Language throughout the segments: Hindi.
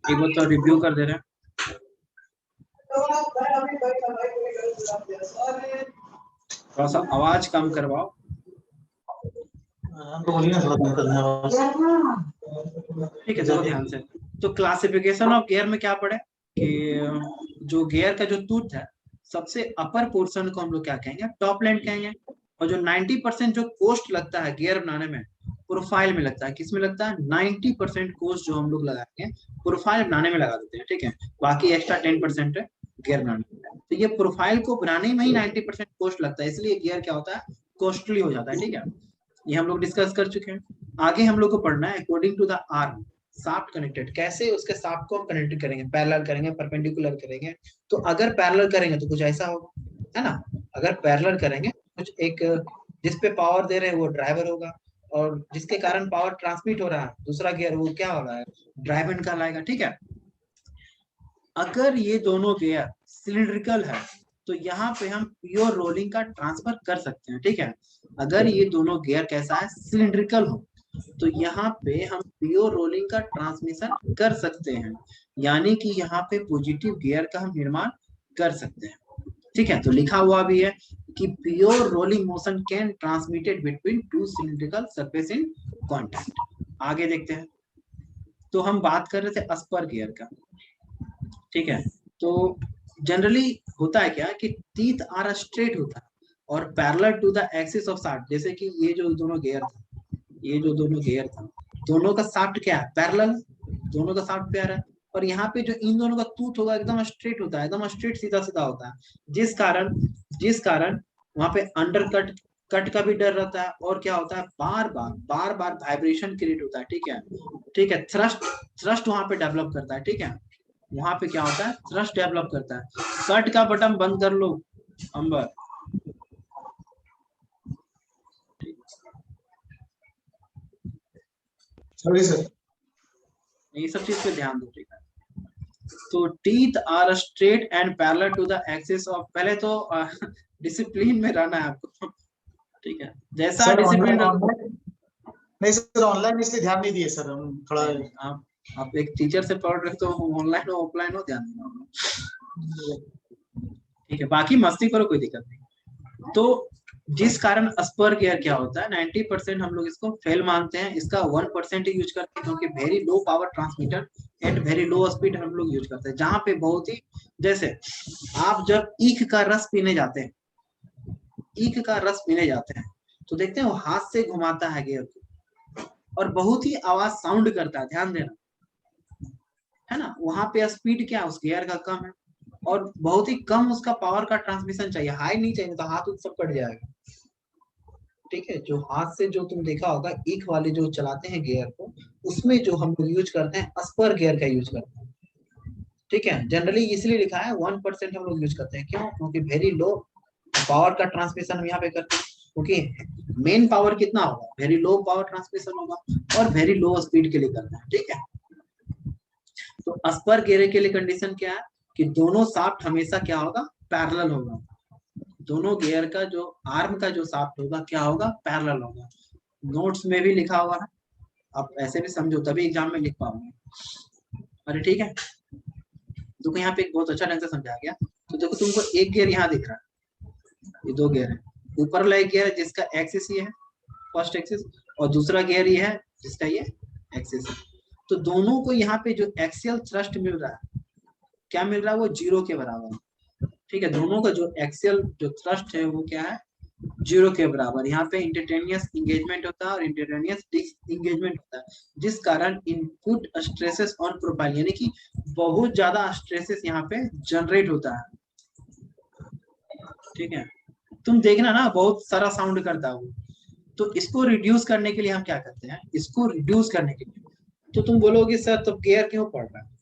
एक बार तो रिव्यू कर दे रहे हैं। थोड़ा सा आवाज कम करवाओ। ठीक है, चलो ध्यान से। तो क्लासिफिकेशन ऑफ गियर में क्या पढ़े कि जो गियर का जो टूथ है, सबसे अपर पोर्शन को हम लोग क्या कहेंगे, टॉप लैंड कहेंगे। और जो 90% जो कोस्ट लगता है गियर बनाने में, प्रोफाइल में लगता है। किस में लगता है? 90% कोस्ट जो हम लोग लगाएंगे प्रोफाइल बनाने में लगा देते हैं, ठीक है। बाकी एक्स्ट्रा 10% है गियर बनाने में। तो ये प्रोफाइल को बनाने में ही 90% कोस्ट लगता है, इसलिए गियर क्या होता है, कॉस्टली हो जाता है, ठीक है। ये हम लोग डिस्कस कर चुके हैं। आगे हम लोग को पढ़ना है according to the arm shaft connected, कैसे उसके शाफ्ट को हम कनेक्ट करेंगे, पैरेलल करेंगे, परपेंडिकुलर करेंगे। तो अगर पैरेलल करेंगे तो कुछ ऐसा होगा, है ना। अगर पैरेलल करेंगे कुछ एक, जिस पे पावर दे रहे हैं वो ड्राइवर होगा, और जिसके कारण पावर ट्रांसमिट हो रहा है दूसरा गियर, वो क्या हो रहा है, ड्राइवर कहलाएगा, ठीक है। अगर ये दोनों गियर सिलिंड्रिकल है तो यहाँ पे हम प्योर रोलिंग का ट्रांसफर कर सकते हैं, ठीक है। अगर ये दोनों गियर कैसा है, सिलिंड्रिकल हो, तो यहाँ पे हम प्योर रोलिंग का ट्रांसमिशन कर सकते हैं, यानी कि यहाँ पे पॉजिटिव गियर का हम निर्माण कर सकते हैं, ठीक है। तो लिखा हुआ भी है कि pure rolling motion can transmitted between two cylindrical surface in contact. आगे देखते हैं। तो हम बात कर रहे थे अस्पर गियर का, ठीक है। तो जनरली होता है क्या कि टीथ आर स्ट्रेट होता है और parallel to the axis of shaft. जैसे कि ये जो दोनों गियर था, ये जो दोनों गियर था, दोनों का शाफ्ट क्या है, पैरेलल, दोनों का शाफ्ट प्यार है। और यहाँ पे जो इन दोनों का टूथ होगा एकदम स्ट्रेट होता है, एकदम स्ट्रेट सीधा सीधा होता है, जिस कारण वहां पे अंडर कट का भी डर रहता है। और क्या होता है, बार बार वाइब्रेशन क्रिएट होता है, ठीक है। थ्रस्ट वहां पे डेवलप करता है, ठीक है। वहां पे क्या होता है, थ्रस्ट डेवलप करता है। कट का बटन बंद कर लो अंबर। सॉरी सर, ये सब चीज पे ध्यान दो, ठीक है। तो teeth are straight and parallel to the axis of, पहले तो डिसिप्लिन में रहना है आपको, ठीक है। जैसा डिसिप्लिन नहीं सर, ऑनलाइन इसलिए ध्यान नहीं दिए सर, हम थोड़ा। आप एक टीचर से पढ़ रहे हो तो ऑनलाइन हो ऑफलाइन हो ध्यान देना, ठीक है। बाकी मस्ती करो, कोई दिक्कत नहीं। तो जिस कारण अस्पर गियर क्या होता है, 90% हम लोग इसको फेल मानते हैं, इसका 1% ही यूज करते हैं, क्योंकि very low power transmitter at very low speed हम लोग यूज करते हैं। जहां पे बहुत ही, जैसे आप जब ईख का रस पीने जाते हैं, ईख का रस पीने जाते हैं, तो देखते हैं वो हाथ से घुमाता है गियर को, और बहुत ही आवाज साउंड करता है, ध्यान देना, है ना। वहां पे स्पीड क्या उस गियर का कम है, और बहुत ही कम उसका पावर का ट्रांसमिशन चाहिए, हाई नहीं चाहिए, तो हाथ सब कट जाएगा, ठीक है। जो हाथ से जो तुम देखा होगा ईख वाले जो चलाते हैं गियर को, उसमें जो हम लोग यूज करते हैं अस्पर गियर का यूज करते हैं, ठीक है। जनरली इसलिए लिखा है 1% हम लोग यूज करते हैं, क्यों? क्योंकि वेरी लो पावर का ट्रांसमिशन हम यहाँ पे करते हैं, क्योंकि मेन पावर कितना होगा, वेरी लो पावर ट्रांसमिशन होगा, और वेरी लो स्पीड के लिए करना है, ठीक है। तो अस्पर गियर के लिए कंडीशन क्या है कि दोनों शाफ्ट हमेशा क्या होगा, पैरेलल होगा। दोनों गियर का जो आर्म का जो शाफ्ट होगा क्या होगा, पैरेलल होगा। नोट्स में भी लिखा हुआ है, आप ऐसे भी समझो तभी एग्जाम में लिख पाओगे। अरे ठीक है, देखो यहाँ पे एक बहुत अच्छा ढंग से समझा गया। तो देखो तुमको एक गियर यहाँ दिख रहा है, ये दो गियर है। ऊपर वाला एक गियर है जिसका एक्सिस ये है, फर्स्ट एक्सिस, और दूसरा गियर ये है जिसका ये एक्सिस है। तो दोनों को यहाँ पे जो एक्सियल थ्रस्ट मिल रहा है, क्या मिल रहा है, वो 0 के बराबर, ठीक है। दोनों का जो एक्सियल जो थ्रस्ट है वो क्या है, 0 के बराबर। यहाँ पे इंटरटेनियस इंगेजमेंट होता है और इंटरटेनियस डिसएंगेजमेंट होता है, जिस कारण इनपुट स्ट्रेसेस ऑन प्रोफाइल, यानी कि बहुत ज्यादा स्ट्रेसेस यहाँ पे जनरेट होता है, ठीक है। तुम देखना ना बहुत सारा साउंड करता है वो। तो इसको रिड्यूस करने के लिए हम क्या करते हैं, इसको रिड्यूस करने के लिए, तो तुम बोलोगे सर तो गियर क्यों पड़ रहा है,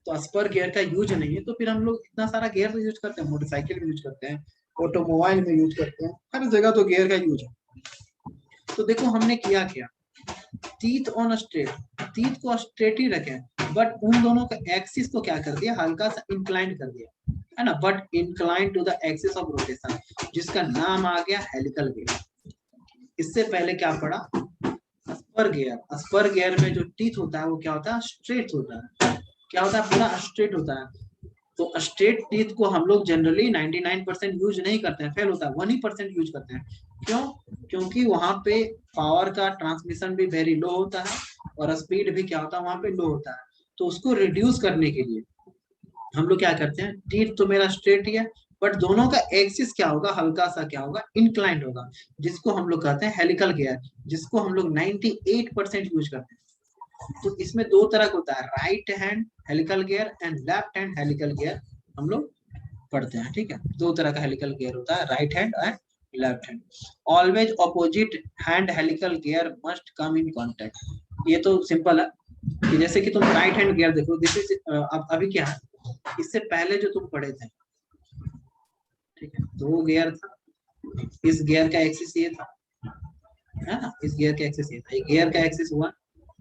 तो अस्पर गियर का यूज नहीं है, तो फिर हम लोग इतना सारा गियर तो यूज करते हैं, मोटरसाइकिल में यूज करते हैं, ऑटोमोबाइल में यूज करते हैं, हर जगह तो गियर का यूज है। तो देखो हमने किया क्या, टीथ ऑन स्ट्रेट, टीथ को स्ट्रेट ही रखे, बट उन दोनों का एक्सिस को क्या कर दिया, हल्का सा इंक्लाइन कर दिया, है ना, but incline to the axis of rotation, जिसका नाम आ गया हेलिकल गियर। इससे पहले क्या पढ़ा, स्पर गियर में जो टीथ होता है वो क्या होता है, स्ट्रेट होता है। क्या होता है, पूरा स्ट्रेट होता है। तो स्ट्रेट टीथ को हम लोग जनरली 99% यूज नहीं करते हैं, फेल होता है, 1% यूज करते हैं। क्यों? क्योंकि वहां पे पावर का ट्रांसमिशन भी वेरी लो होता है और स्पीड भी क्या होता है वहां पे लो होता है। तो उसको रिड्यूस करने के लिए हम लोग क्या करते हैं, टीथ तो मेरा स्ट्रेट ही है बट दोनों का एक्सिस क्या होगा, हल्का सा क्या होगा, इंक्लाइंड होगा, जिसको हम लोग कहते हैं हेलिकल गियर, जिसको हम लोग 98% यूज करते हैं। तो इसमें दो तरह का होता है, right hand helical gear and left hand helical gear हम लोग पढ़ते हैं। ठीक है, दो तरह का हेलिकल गियर होता है, right hand and left hand. Always opposite hand helical gear must come in contact. ये तो सिंपल है कि जैसे कि तुम राइट हैंड गियर देखो, दिस इज अब अभी क्या है, इससे पहले जो तुम पढ़े थे, ठीक है, दो गियर था, इस गियर का एक्सिस ये था, है ना, इस गियर का एक्सिस ये था, गियर का एक्सिस 1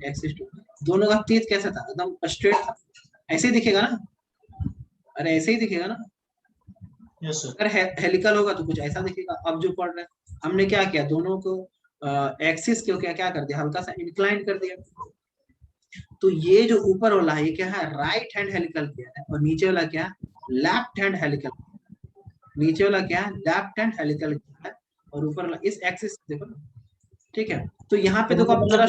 एक्सिस 2, दोनों का तेज कैसा था, एकदम स्ट्रेट था, ऐसे ही दिखेगा ना, अरे ऐसे ही दिखेगा ना। Yes sir. अगर हेलिकल होगा तो कुछ ऐसा दिखेगा। अब जो पढ़ रहे हैं हमने क्या किया, दोनों को एक्सिस को क्या क्या कर दिया, हल्का सा इंक्लाइन कर दिया। तो ये जो ऊपर वाला है ये क्या है, राइट हैंड हेलिकल गियर है, और नीचे वाला क्या है, लेफ्ट हैंड हेलिकल, नीचे वाला क्या है, लेफ्ट हैंड हेलिकल गियर है, और ऊपर वाला इस एक्सिस देखो ना। ठीक है, तो यहाँ पे देखो आप जरा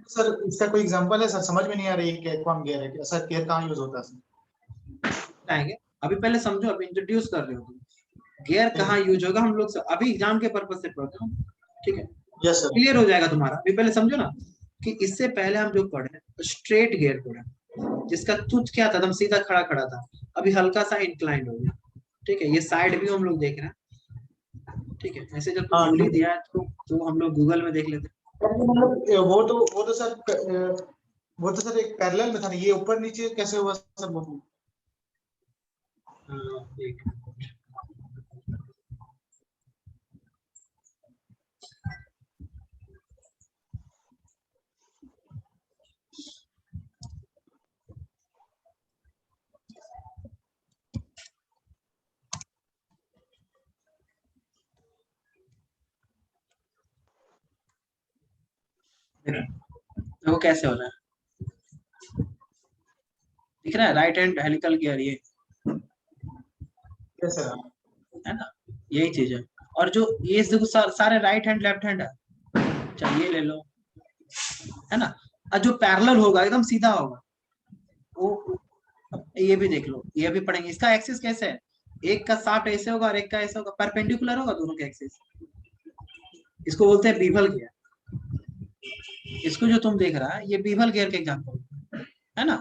सर इसका कोई एग्जांपल है सर, समझ में नहीं आ रही है कि कौन गियर है सर, गियर कहाँ यूज होता है सर? आएंगे, अभी पहले समझो, अभी इंट्रोड्यूस कर रहे हो, गियर कहाँ यूज होगा हम लोग से अभी एग्जाम के पर्पज से पढ़ रहे हो। ठीक है, यस सर। क्लियर हो जाएगा तुम्हारा। अभी पहले समझो ना कि इससे पहले हम जो पढ़े स्ट्रेट गियर पढ़े, जिसका तुथ क्या था, एकदम सीधा खड़ा खड़ा था, अभी हल्का सा इंक्लाइन हो गया। ठीक है, ये साइड व्यू हम लोग देख रहे हैं। ठीक है, ऐसे जब हाँ बोल ही दिया तो हम लोग गूगल में देख लेते हैं। वो तो सर एक पैरेलल में था ना, ये ऊपर नीचे कैसे हुआ सर वो? एक वो कैसे हो रहा है, दिख रहा है, राइट हैंड हेलिकल गियर ये यस सर। है ना, यही चीज है। और जो ये देखो सारे राइट हैंड लेफ्ट हैंड है, चलिए ले लो, है ना। और जो पैरेलल होगा एकदम सीधा होगा वो, ये भी देख लो, ये भी पढ़ेंगे। इसका एक्सिस कैसे है, एक का शाफ्ट ऐसे होगा और एक का ऐसे होगा, परपेंडिकुलर होगा दोनों के एक्सिस, इसको बोलते हैं बीवल गियर। इसको जो तुम देख रहा है ये बीवल गियर के एग्जांपल है ना।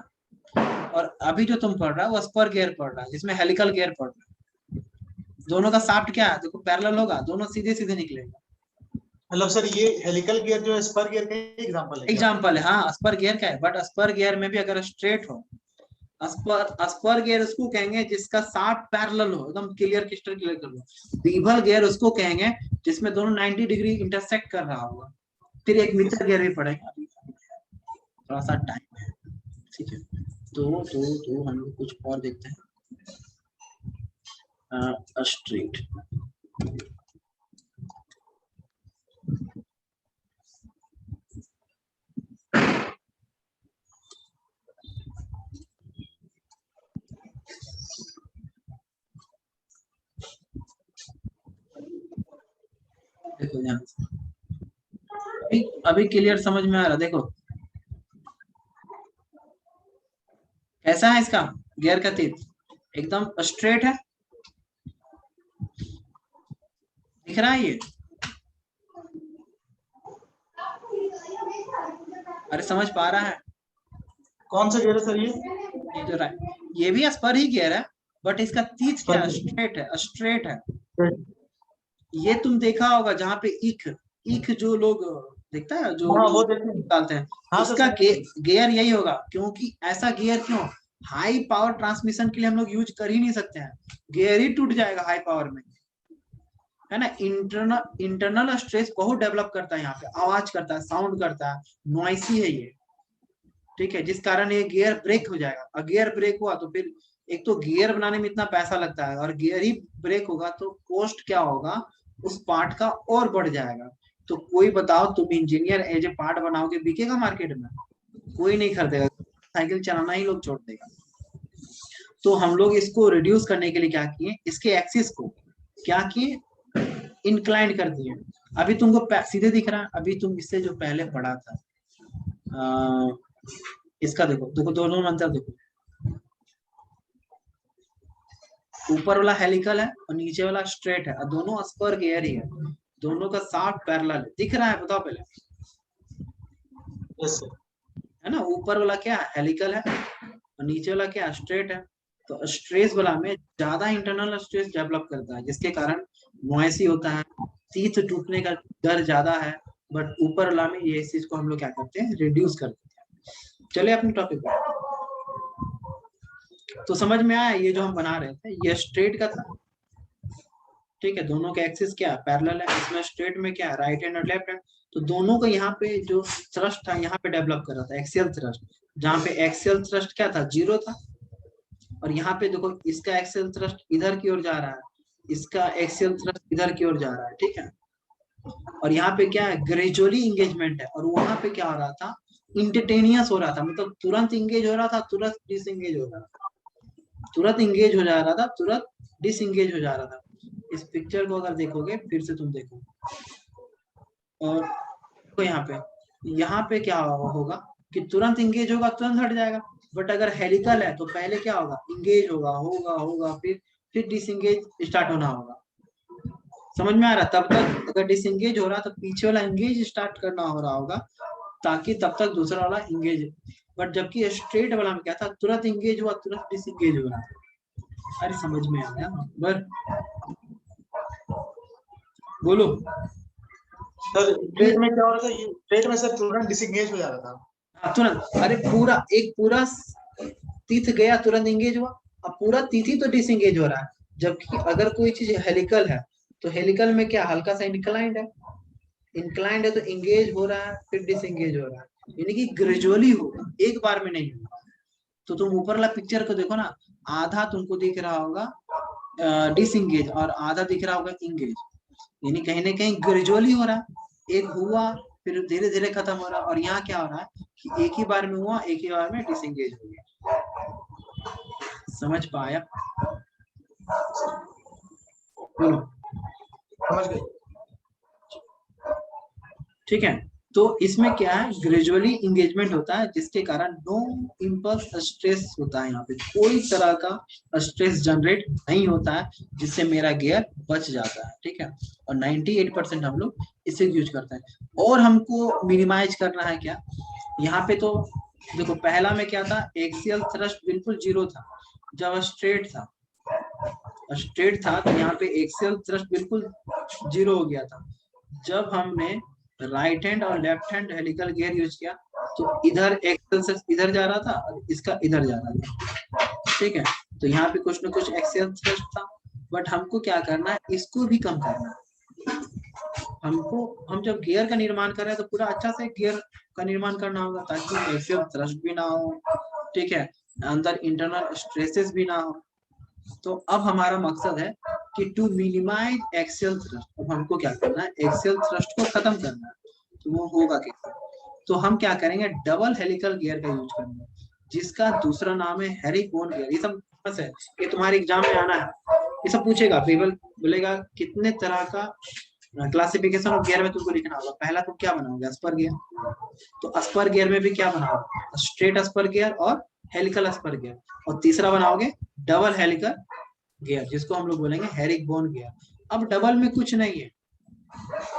और अभी जो तुम पढ़ रहा है वो स्पर गियर पढ़ रहा है, जिसमें हेलिकल गियर पढ़ रहा है। दोनों का शाफ्ट क्या है देखो, पैरेलल होगा, दोनों सीधे सीधे निकलेगा। मतलब सर ये हेलिकल गियर जो है स्पर गियर का एग्जांपल है क्या? एग्जाम्पल है, हाँ स्पर गियर का है, बट स्पर गियर में भी अगर स्ट्रेट हो, स्पर गियर उसको कहेंगे जिसका शाफ्ट पैरेलल हो, एकदम क्लियर क्रिस्टल क्लियर कर लो। बीवल गियर उसको कहेंगे जिसमें दोनों 90 डिग्री इंटरसेक्ट कर रहा होगा। फिर एक मिटर गियर भी पड़ेगा, थोड़ा सा टाइम है। ठीक है, तो हम लोग कुछ और देखते हैं। स्ट्रेट देखो ध्यान से, अभी क्लियर समझ में आ रहा, देखो कैसा है इसका गियर का तीर, एकदम स्ट्रेट है, दिख रहा है ये, अरे समझ पा रहा है? कौन सा गियर है सर ये? ये जो ये भी स्पर ही गियर है, बट इसका तीर क्या, स्ट्रेट है, स्ट्रेट है। ये तुम देखा होगा जहाँ पे ईख जो लोग देखता है, जो हाँ वो देखते हैं। निकालते हैं, हाँ उसका सर। गियर यही होगा। क्योंकि ऐसा गियर क्यों, हाई पावर ट्रांसमिशन के लिए हम लोग यूज कर ही नहीं सकते हैं, गियर ही टूट जाएगा हाई पावर में, है ना। इंटरनल स्ट्रेस बहुत डेवलप करता है, यहाँ पे आवाज करता है, साउंड करता है, नॉइसी है ये। ठीक है, जिस कारण ये गियर ब्रेक हो जाएगा, और गियर ब्रेक हुआ तो फिर एक तो गियर बनाने में इतना पैसा लगता है, और गियर ही ब्रेक होगा तो कॉस्ट क्या होगा उस पार्ट का और बढ़ जाएगा। तो कोई बताओ, तुम इंजीनियर एज ए पार्ट बनाओगे, बिकेगा मार्केट में? कोई नहीं खरीदेगा, साइकिल चलाना ही लोग छोड़ देगा। तो हम लोग इसको रिड्यूस करने के लिए क्या किए, इसके एक्सिस को क्या किए, इंक्लाइंड कर दिए। अभी तुमको सीधे दिख रहा है, अभी तुम इससे जो पहले पढ़ा था इसका देखो, देखो दोनों में अंतर देखो, ऊपर वाला हेलिकल है और नीचे वाला स्ट्रेट है, और दोनों स्पर गियर ही है, दोनों का शाफ्ट पैरेलल दिख रहा है, बताओ पहले। Yes sir. है ना, ऊपर वाला क्या हेलिकल है और नीचे वाला क्या स्ट्रेट है। तो स्ट्रेस वाला में ज्यादा इंटरनल स्ट्रेस डेवलप करता है, जिसके कारण नॉइसी होता है, टीथ टूटने का डर ज्यादा है। बट ऊपर वाला में ये चीज को हम लोग क्या करते हैं, रिड्यूस कर देते हैं। चलिए अपने टॉपिक पे। तो समझ में आया, ये जो हम बना रहे थे ये स्ट्रेट का था, ठीक है, दोनों के एक्सिस क्या पैरेलल है, इसमें स्ट्रेट में क्या राइट हैंड और लेफ्ट हैंड। तो दोनों को यहाँ पे जो थ्रस्ट था यहाँ पे डेवलप कर रहा था एक्सियल थ्रस्ट, जहाँ पे एक्सियल थ्रस्ट क्या था, 0 था। और यहाँ पे देखो इसका एक्सियल थ्रस्ट इधर की ओर जा रहा है, इसका एक्सियल थ्रस्ट इधर की ओर जा रहा है, ठीक है। और यहाँ पे क्या है, ग्रेजुअली इंगेजमेंट है, और वहां पे क्या हो रहा था, इंस्टेंटेनियस हो रहा था, मतलब तुरंत इंगेज हो रहा था, तुरंत डिसएंगेज हो रहा था, तुरंत इंगेज हो जा रहा था, तुरंत डिसएंगेज हो जा रहा था। इस पिक्चर को अगर देखोगे फिर से तुम देखो, और तो यहाँ पे क्या होगा कि तुरंत इंगेज होगा, तुरंत हट जाएगा। बट अगर हेलिकल है तो पहले क्या होगा, इंगेज होगा होगा होगा, फिर डिसएंगेज स्टार्ट होना होगा। समझ में आ रहा, तब तक अगर डिसएंगेज हो रहा तो पीछे वाला इंगेज स्टार्ट करना हो रहा होगा, ताकि तब तक दूसरा वाला इंगेज। बट जबकि स्ट्रेट वाला में क्या था, तुरंत इंगेज हुआ तुरंत डिसएंगेज हो रहा। अरे समझ में आ गया बर, बोलो। सर ट्रेड में क्या हो रहा था, ट्रेड में सर तुरंत डिसएंगेज हो जा रहा था। तुरंत, अरे पूरा एक पूरा तीथ गया तुरंत इंगेज हुआ, अब पूरा तीथ ही तो डिसएंगेज हो रहा है। जबकि अगर कोई चीज हेलिकल है तो हेलिकल में क्या हल्का सा इंक्लाइंड है, इंक्लाइंड है तो इंगेज हो रहा है फिर डिसएंगेज हो रहा है, यानी कि ग्रेजुअली होगा, एक बार में नहीं होगा। तो तुम ऊपर वाला पिक्चर को देखो ना, आधा तुमको दिख रहा होगा डिसएंगेज और आधा दिख रहा होगा इंगेज, यानी कहीं ना कहीं ग्रेजुअली हो रहा है, एक हुआ फिर धीरे धीरे खत्म हो रहा है। और यहाँ क्या हो रहा है कि एक ही बार में हुआ, एक ही बार में डिसएंगेज हो गया। समझ पाया? बोलो। समझ गए। ठीक है, तो इसमें क्या है, ग्रेजुअली इंगेजमेंट होता है, जिसके कारण नो इम्पल्स स्ट्रेस होता है, यहाँ पे कोई तरह का स्ट्रेस जनरेट नहीं होता है, जिससे मेरा गियर बच जाता है, ठीक है। और 98% हम लोग इसे यूज करते हैं। और हमको मिनिमाइज करना है क्या, यहाँ पे तो देखो पहला में क्या था, एक्सियल थ्रस्ट बिल्कुल 0 था, जब स्ट्रेट था, स्ट्रेट था तो यहाँ पे एक्सियल थ्रस्ट बिल्कुल 0 हो गया था। जब हमने राइट हैंड और left hand helical gear use किया तो इधर एक्सेल से इधर जा रहा था और इसका इधर जा रहा था, ठीक है। तो यहाँ पे कुछ ना कुछ एक्सेल थ्रस्ट था, बट हमको क्या करना है, इसको भी कम करना है हमको। हम जब गियर का निर्माण कर रहे हैं तो पूरा अच्छा से गियर का निर्माण करना होगा, ताकि एक्सेल थ्रस्ट भी ना हो, ठीक है, अंदर इंटरनल स्ट्रेसेस भी ना हो। तो अब हमारा मकसद है कि टू मिनिमाइज एक्सेल थ्रस्ट, अब हमको क्या करना है, एक्सेल थ्रस्ट को खत्म करना है। तो वो होगा कैसे, तो हम क्या करेंगे, डबल हेलिकल गियर का यूज करेंगे, जिसका दूसरा नाम है हेरिकॉन गियर। ये सब बस है, ये तुम्हारे एग्जाम में आना है, ये सब पूछेगा, पेपर बोलेगा कितने तरह का क्लासिफिकेशन ऑफ गियर में तुमको लिखना होगा। पहला तुम क्या बनाओगे, स्पर गियर, तो स्पर गियर में भी क्या बनाओगे, स्ट्रेट स्पर गियर और हेलिकल स्पर गियर। और तीसरा बनाओगे डबल हेलिकल गियर, जिसको हम लोग बोलेंगे हेरिकॉन गियर। अब डबल में कुछ नहीं है,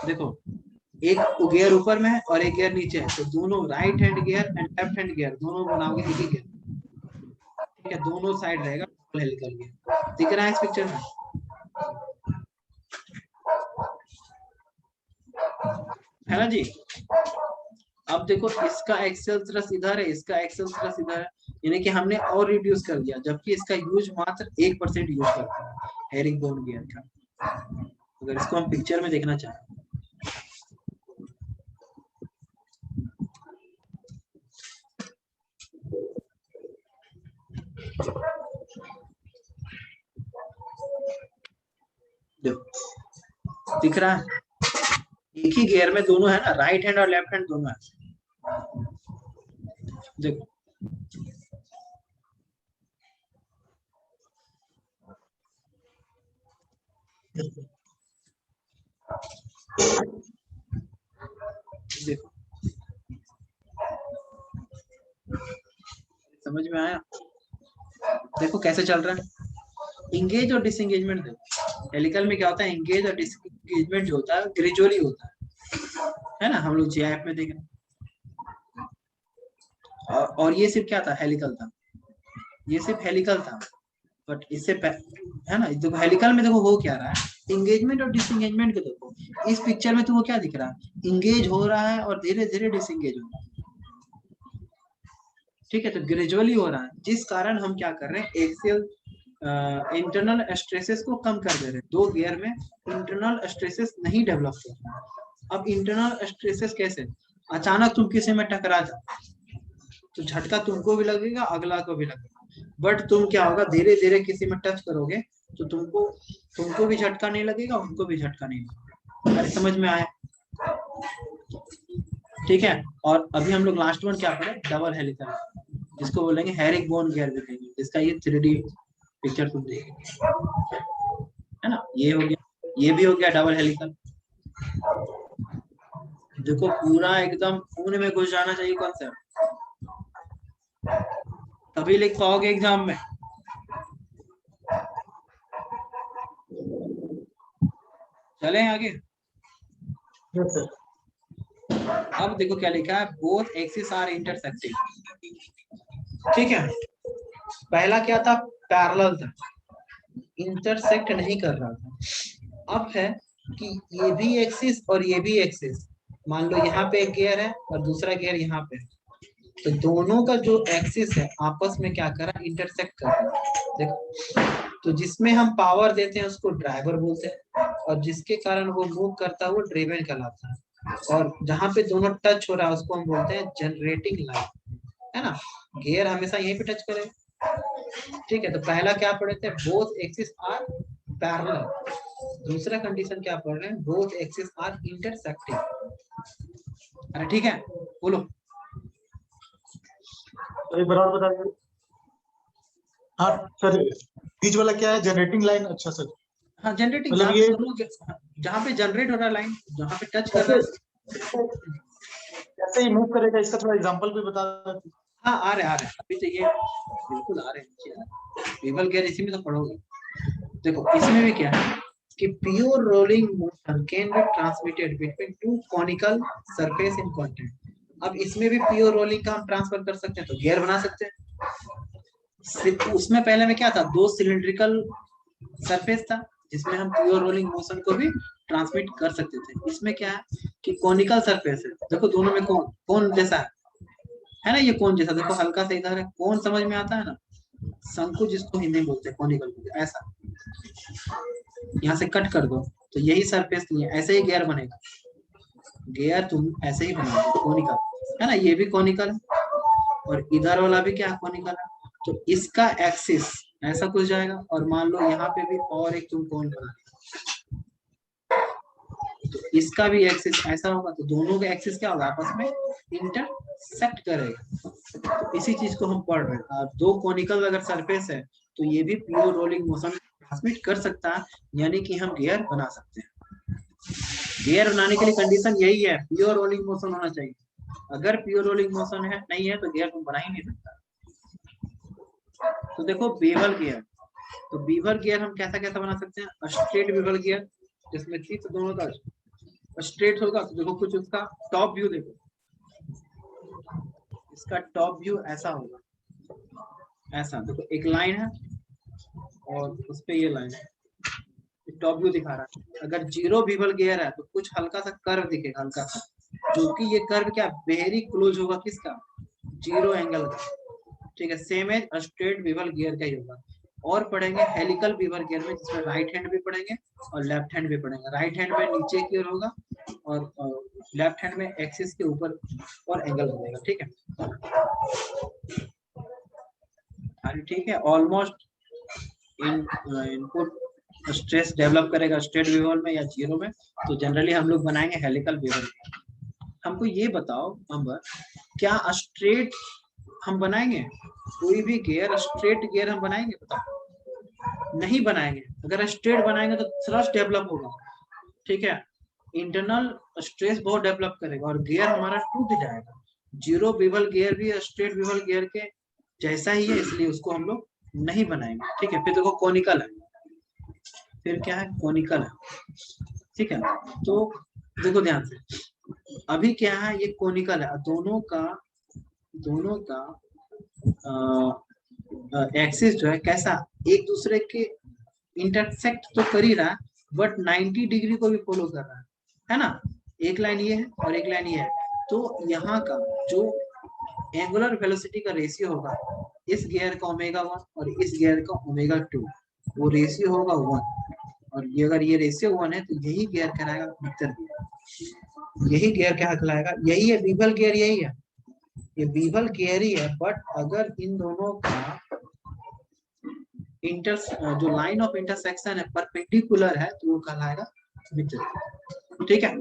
देखो एक गियर ऊपर में है और एक गियर नीचे है, तो दोनों right hand gear and left hand gear दोनों बनाओगे एक ही गियर, ठीक है, दोनों साइड रहेगा डबल हेलिकल गियर। दिख रहा है इस पिक्चर में, है ना जी। अब देखो इसका एक्सेल थ्रस्ट इधर है, इसका एक्सेल थ्रस्ट इधर है, यानी कि हमने और रिड्यूस कर दिया, जबकि इसका यूज मात्र 1% यूज करता है हेरिकॉन गियर का। अगर इसको हम पिक्चर में देखना चाहें, देखो दिख रहा है, एक ही गियर में दोनों है ना, राइट हैंड और लेफ्ट हैंड दोनों है। देखो देखो, समझ में आया? देखो कैसे चल रहा है इंगेज और डिसएंगेजमेंट। देखो हेलिकल में क्या होता है, इंगेज और डिसएंगेजमेंट जो होता है ग्रेजुअली होता है ना, हम लोग जीआईएफ में देख रहे हैं। और ये सिर्फ क्या था, हेलिकल था, ये सिर्फ हेलिकल था। बट इससे है ना, देखो हेलिकल में देखो हो क्या रहा है, इंगेजमेंट और डिसएंगेजमेंट को देखो। इस पिक्चर में तुमको क्या दिख रहा है, इंगेज हो रहा है और धीरे धीरे डिसएंगेज हो रहा है। ठीक है, तो ग्रेजुअली हो रहा है, जिस कारण हम क्या कर रहे हैं, एक्सियल इंटरनल स्ट्रेसेस को कम कर दे रहे हैं। दो गियर में इंटरनल स्ट्रेसेस नहीं डेवलप कर रहे हैं। अब इंटरनल स्ट्रेसेस कैसे, अचानक तुम किसी में टकरा जाओ तो झटका तुमको भी लगेगा, अगला को भी लगेगा। बट तुम क्या होगा, धीरे धीरे किसी में टच करोगे तो तुमको भी झटका नहीं लगेगा, उनको भी झटका नहीं लगेगा। अरे समझ में आया? ठीक है, और अभी हम लोग लास्ट वन क्या पढ़े, डबल हेलिकल, जिसको बोलेंगे हेरिक बोन गियर भी कहेंगे, जिसका ये 3D पिक्चर तुम देखेंगे, है ना। ये हो गया, ये भी हो गया डबल हेलिकल। देखो पूरा एकदम खून में घुस जाना चाहिए कॉन्सेप्ट, तभी लिख पाओगे एग्जाम में। चले आगे। yes, sir. अब देखो क्या लिखा है, बोथ एक्सिस आर इंटरसेक्टिंग। ठीक है, पहला क्या था, पैरेलल था, इंटरसेक्ट नहीं कर रहा था। अब है कि ये भी एक्सिस और ये भी एक्सिस, मान लो यहाँ पे एक गियर है और दूसरा गियर यहाँ पे है, तो दोनों का जो एक्सिस है आपस में क्या कर रहा है, इंटरसेक्ट कर रहा है। देखो, तो जिसमें हम पावर देते हैं उसको ड्राइवर बोलते हैं, और जिसके कारण वो मूव करता है वो ड्रिवन कहलाता है। और जहाँ पे दोनों टच हो रहा है उसको हम बोलते हैं जनरेटिंग लाइन, है ना। गियर हमेशा यहीं पे टच करेगा। ठीक है, तो पहला क्या पढ़े थे, बोथ एक्सिस आर पैरेलल। दूसरा कंडीशन क्या पढ़ रहे हैं, बोथ एक्सिस आर इंटरसेक्टिंग। अरे ठीक है, बोलो। एक बार और बताइए। हाँ सर, बीच वाला क्या है, जनरेटिंग लाइन? अच्छा सर, हाँ जनरेटिंग, मतलब ये जहाँ पे जनरेट हो रहा है लाइन, जहाँ पे टच कर रहा है। कैसे ही मूव करेगा, इसका थोड़ा एग्जांपल भी बता दीजिए। हाँ आ रहे अभी तो ये बिल्कुल आ रहे हैं नीचे आ रहे हैं। टेबल गियर इसी में तो पढ़ोगे। देखो इसमें भी क्या है कि pure rolling motion can be transmitted between two conical surface in contact. अब इसमें भी प्योर रोलिंग का हम ट्रांसफर कर सकते हैं, तो गियर बना सकते हैं। सिर्फ उसमें पहले में क्या था, दो सिलिंड्रिकल सरफेस था जिसमें हम प्योर रोलिंग मोशन को भी ट्रांसमिट कर सकते थे। इसमें क्या है कि कॉनिकल सरफेस है। देखो दोनों में कौन कौन जैसा है ना, ये कौन जैसा, देखो हल्का सा इधर है, कौन समझ में आता है ना, शंकु जिसको हिंदी में बोलते हैं, कॉनिकल बोलते हैं। ऐसा यहाँ से कट कर दो तो यही सरफेस नहीं है, ऐसे ही गियर बनेगा। गियर तुम ऐसे ही बनाओगे कॉनिकल, है ना, ये भी कॉनिकल है और इधर वाला भी क्या कॉनिकल है। तो इसका एक्सिस ऐसा कुछ जाएगा, और मान लो यहाँ पे भी और एक तुम पॉइंट बना दिया तो इसका भी एक्सिस ऐसा होगा, तो दोनों का एक्सिस क्या होगा, आपस में इंटरसेक्ट करेगा। तो इसी चीज को हम पढ़ रहे हैं। दो कॉनिकल अगर सरफेस है तो ये भी प्योर रोलिंग मोशन ट्रांसमिट कर सकता है, यानी कि हम गियर बना सकते हैं। गियर बनाने के लिए कंडीशन यही है, प्योर रोलिंग मोशन होना चाहिए। अगर प्योर रोलिंग मोशन है नहीं है तो गियर तुम बना ही नहीं सकता। तो देखो बेवल गियर, तो बीवर गियर हम कैसा कैसा बना सकते हैं, स्ट्रेट बीवर गियर जिसमें टीथ दोनों का स्ट्रेट होगा। तो देखो कुछ उसका टॉप व्यू देखो, इसका टॉप व्यू ऐसा होगा, ऐसा देखो एक लाइन है और उस पे ये लाइन है, टॉप व्यू दिखा रहा है। अगर जीरो बीवल गियर है तो कुछ हल्का सा कर्व दिखेगा, हल्का सा, जो कि ये कर्व क्या वेरी क्लोज होगा किसका, जीरो एंगल का। ठीक है, सेम एज स्ट्रेट बीवल गियर का ही होगा। और पढ़ेंगे हेलिकल बीवर गियर में, जिसमें राइट हैंड भी पढ़ेंगे और लेफ्ट हैंड भी पढ़ेंगे। राइट हैंड में नीचे की ओर होगा और लेफ्ट हैंड में एक्सिस के ऊपर और एंगल बनेगा। ठीक है, अरे ठीक है, ऑलमोस्ट इनपुट स्ट्रेस डेवलप करेगा स्ट्रेट विवल में या जीरो में, तो जनरली हम लोग बनाएंगे हेलिकल विवल। हमको ये बताओ अंबर, क्या स्ट्रेट हम बनाएंगे? कोई भी गियर स्ट्रेट गियर हम बनाएंगे? बताओ, नहीं बनाएंगे। अगर स्ट्रेट बनाएंगे तो थ्रस्ट डेवलप होगा, ठीक है, इंटरनल स्ट्रेस बहुत डेवलप करेगा और गियर हमारा टूट जाएगा। जीरो विवल गियर भी स्ट्रेट विवल गियर के जैसा ही है, इसलिए उसको हम लोग नहीं बनाएंगे, ठीक है। फिर देखो कोनिकल है, फिर क्या है, कोनिकल है, ठीक है। तो देखो ध्यान से, अभी क्या है, ये कोनिकल है, दोनों का एक्सिस जो है कैसा, एक दूसरे के इंटरसेक्ट तो कर ही रहा है, बट 90 डिग्री को भी फॉलो कर रहा है ना। एक लाइन ये है और एक लाइन ये है, तो यहाँ का जो एंगुलर वेलोसिटी का रेशियो होगा, इस गियर का ओमेगा 1 और इस गियर का ओमेगा 2, वो रेशियो होगा 1, और ये अगर ये रेशियो 1 है तो यही गियर कहलाएगा मिक्सर गियर। यही गियर क्या कहलाएगा, यही है बीवल गियर, यही है, ये बीवल गियर ही है। बट अगर इन दोनों का जो लाइन ऑफ इंटरसेक्शन है परपेंडिकुलर है, तो वो कहलाएगा मिक्सर गियर, ठीक है।